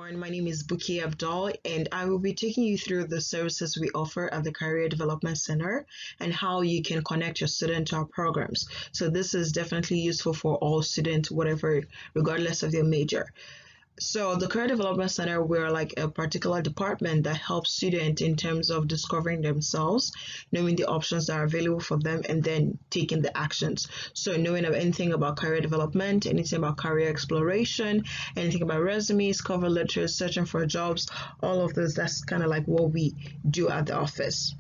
everyone. My name is Buki Abdul, and I will be taking you through the services we offer at the Career Development Center and how you can connect your student to our programs. So this is definitely useful for all students, whatever, regardless of their major. So the Career Development Center, we're like a particular department that helps students in terms of discovering themselves, knowing the options that are available for them, and then taking the actions. So knowing anything about career development, anything about career exploration, anything about resumes, cover letters, searching for jobs, all of this, that's kind of like what we do at the office.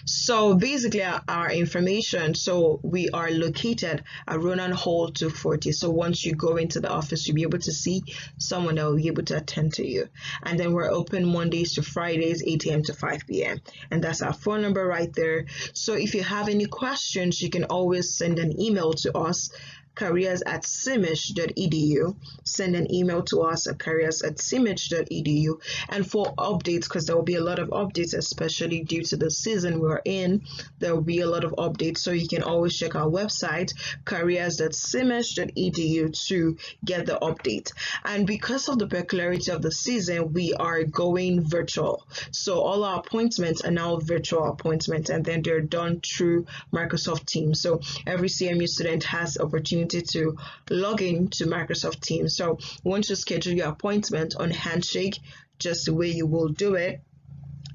So basically our information, so we are located at Ronan Hall 240. So once you go into the office, you'll be able to see someone that will be able to attend to you. And then we're open Mondays to Fridays, 8 a.m. to 5 p.m. And that's our phone number right there. So if you have any questions, you can always send an email to us, careers@cmich.edu. Send an email to us at careers@cmich.edu. And for updates, because there will be a lot of updates, especially due to the season we're in, there will be a lot of updates. So you can always check our website, careers.cmich.edu, to get the update. And because of the peculiarity of the season, we are going virtual. So all our appointments are now virtual appointments, and then they're done through Microsoft Teams. So every CMU student has opportunity to log in to Microsoft Teams. So once you schedule your appointment on Handshake, just the way you will do it,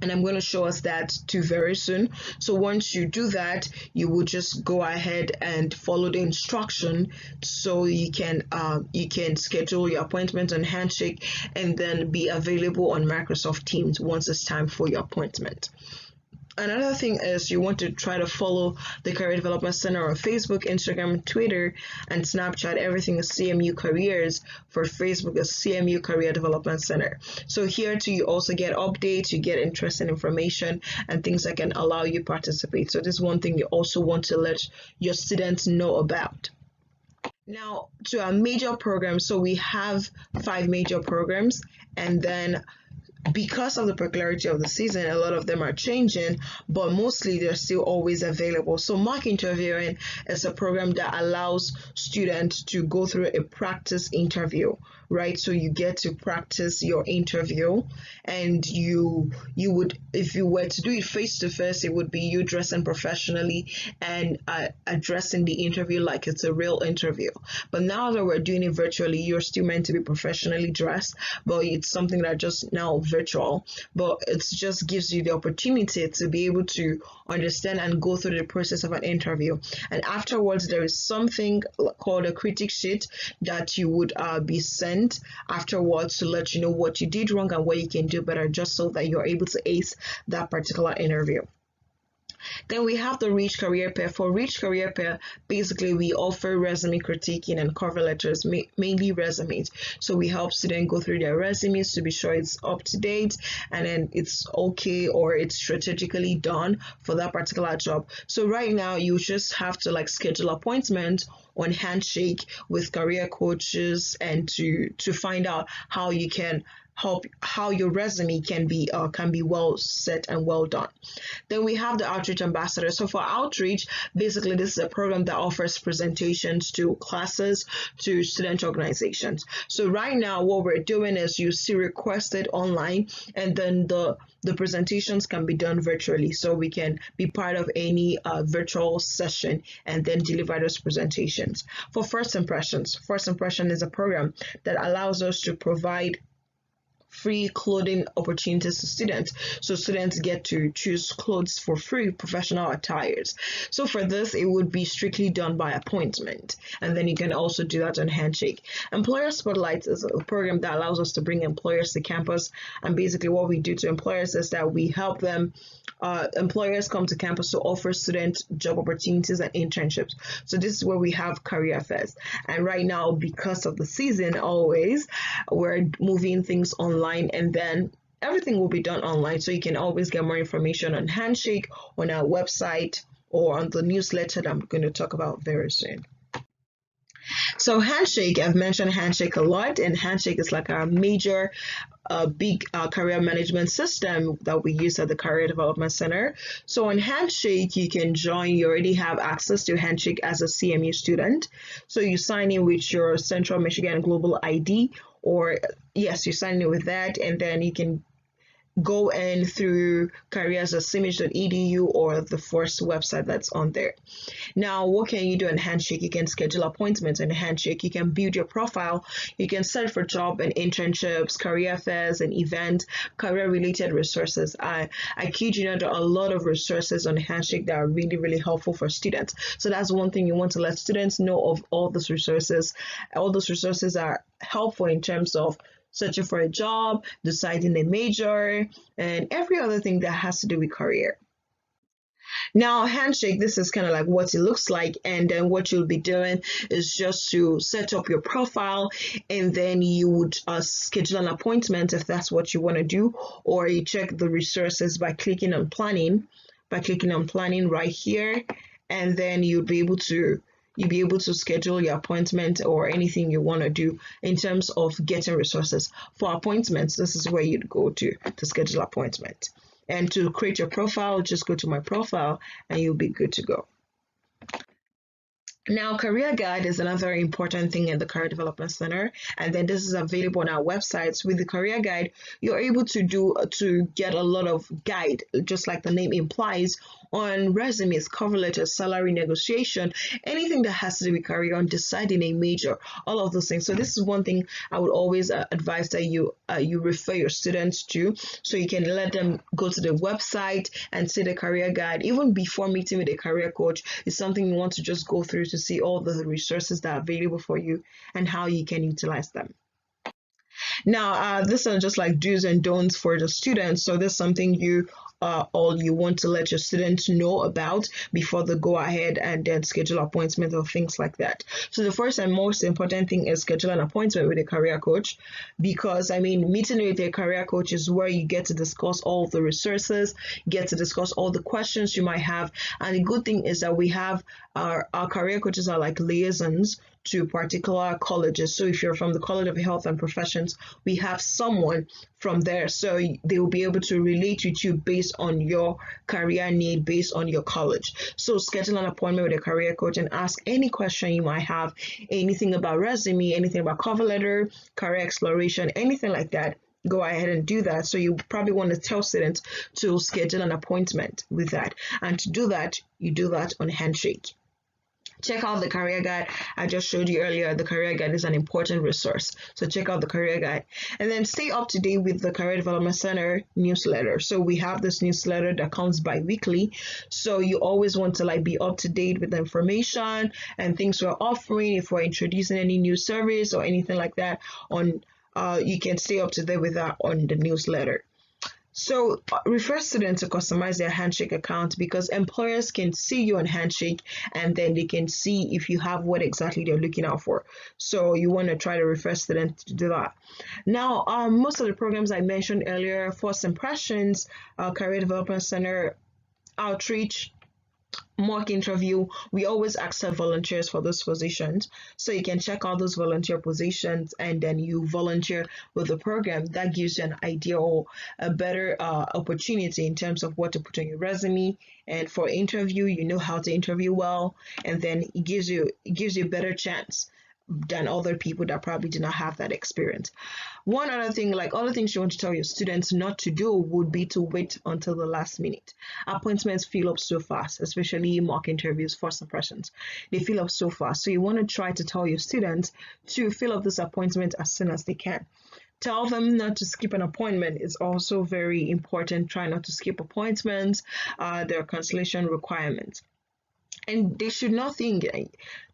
and I'm going to show us that too very soon. So once you do that, you will just go ahead and follow the instruction so you can schedule your appointment on Handshake and then be available on Microsoft Teams once it's time for your appointment. Another thing is you want to try to follow the Career Development Center on Facebook, Instagram, Twitter, and Snapchat. Everything is CMU Careers. For Facebook is CMU Career Development Center. So here too, you also get updates, you get interesting information and things that can allow you to participate. So this is one thing you also want to let your students know about. Now to our major programs. So we have 5 major programs, and then because of the peculiarity of the season, a lot of them are changing, but mostly they're still always available. So mock interviewing is a program that allows students to go through a practice interview, right? So you get to practice your interview, and you would, if you were to do it face to face, it would be you dressing professionally and addressing the interview like it's a real interview. But now that we're doing it virtually, you're still meant to be professionally dressed, but it's something that just now virtual, but it just gives you the opportunity to be able to understand and go through the process of an interview. And afterwards, there is something called a critic sheet that you would be sent afterwards to let you know what you did wrong and what you can do better, just so that you're able to ace that particular interview. Then we have the Reach Career Pair. For Reach Career Pair, basically we offer resume critiquing and cover letters, mainly resumes. So we help students go through their resumes to be sure it's up to date and then it's okay or it's strategically done for that particular job. So right now you just have to schedule appointments on Handshake with career coaches and to find out how you can how your resume can be well set and well done. Then we have the Outreach Ambassador. So for Outreach, basically this is a program that offers presentations to classes, to student organizations. So right now what we're doing is you see requested online, and then the presentations can be done virtually. So we can be part of any virtual session and then deliver those presentations. For First Impressions, First Impression is a program that allows us to provide free clothing opportunities to students. So students get to choose clothes for free, professional attires. So for this, it would be strictly done by appointment. And then you can also do that on Handshake. Employer Spotlight is a program that allows us to bring employers to campus. And basically what we do to employers is that we help them, employers come to campus to offer students job opportunities and internships. So this is where we have career fairs. And right now, because of the season always, we're moving things online, and then everything will be done online. So you can always get more information on Handshake, on our website, or on the newsletter that I'm going to talk about very soon. So Handshake, I've mentioned Handshake a lot, and Handshake is like our major big career management system that we use at the Career Development Center. So on Handshake, you can join. You already have access to Handshake as a CMU student. So you sign in with your Central Michigan Global ID or yes, you sign in with that, and then you can go in through careers.cmh.edu or the first website that's on there. Now, what can you do on Handshake? You can schedule appointments on Handshake. You can build your profile. You can search for job and internships, career fairs and events, career-related resources. I kid you not, there are a lot of resources on Handshake that are really, really helpful for students. So that's one thing you want to let students know of all those resources. All those resources are helpful in terms of searching for a job, deciding a major, and every other thing that has to do with career. Now, Handshake, this is kind of like what it looks like, and then what you'll be doing is just to set up your profile, and then you would schedule an appointment if that's what you want to do, or you check the resources by clicking on planning, right here, and then you'll be able to schedule your appointment or anything you want to do in terms of getting resources. For appointments, this is where you'd go to schedule appointment. And to create your profile, just go to my profile and you'll be good to go. Now, career guide is another important thing in the Career Development Center, and then this is available on our websites. With the career guide, you're able to get a lot of guide, just like the name implies, on resumes, cover letters, salary negotiation, anything that has to do with career, on deciding a major, all of those things. So this is one thing I would always advise that you refer your students to, so you can let them go to the website and see the career guide. Even before meeting with a career coach, it's something you want to just go through to see all the resources that are available for you and how you can utilize them. Now, this are just like do's and don'ts for the students. So this is something you want to let your students know about before they go ahead and then schedule appointments or things like that. So the first and most important thing is schedule an appointment with a career coach, because meeting with a career coach is where you get to discuss all the resources, get to discuss all the questions you might have. And the good thing is that we have our career coaches are like liaisons to particular colleges. So if you're from the College of Health and Professions, we have someone from there, so they will be able to relate with you based on your career need, based on your college. So schedule an appointment with a career coach and ask any question you might have, anything about resume, anything about cover letter, career exploration, anything like that. Go ahead and do that. So you probably want to tell students to schedule an appointment with that, and to do that, you do that on Handshake. Check out the career guide. I just showed you earlier, the career guide is an important resource. So check out the career guide, and then stay up to date with the Career Development Center newsletter. So we have this newsletter that comes bi-weekly. So you always want to be up to date with the information and things we're offering. If we're introducing any new service or anything like that, you can stay up to date with that on the newsletter. So refer students to customize their Handshake account, because employers can see you on Handshake and then they can see if you have what exactly they're looking out for. So you want to try to refer students to do that. Now, most of the programs I mentioned earlier, First Impressions, Career Development Center, Outreach, mock interview, we always accept volunteers for those positions. So you can check out those volunteer positions and then you volunteer with the program. That gives you an idea or a better opportunity in terms of what to put on your resume. And for interview, you know how to interview well, and then it gives you a better chance than other people that probably do not have that experience. One other thing, other things you want to tell your students not to do, would be to wait until the last minute. Appointments fill up so fast, especially mock interviews, first impressions. They fill up so fast. So you want to try to tell your students to fill up this appointment as soon as they can. Tell them not to skip an appointment. It's also very important. Try not to skip appointments. There are cancellation requirements. And they should not think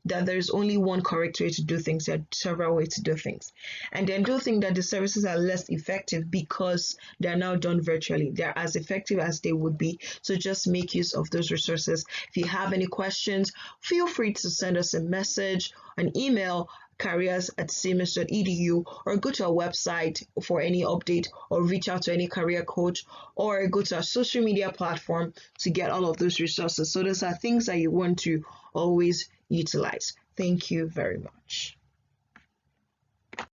that there's only one correct way to do things. There are several ways to do things. And then don't think that the services are less effective because they're now done virtually. They're as effective as they would be. So just make use of those resources. If you have any questions, feel free to send us a message, an email, careers@cmh.edu, or go to our website for any update, or reach out to any career coach, or go to our social media platform to get all of those resources. So those are things that you want to always utilize. Thank you very much.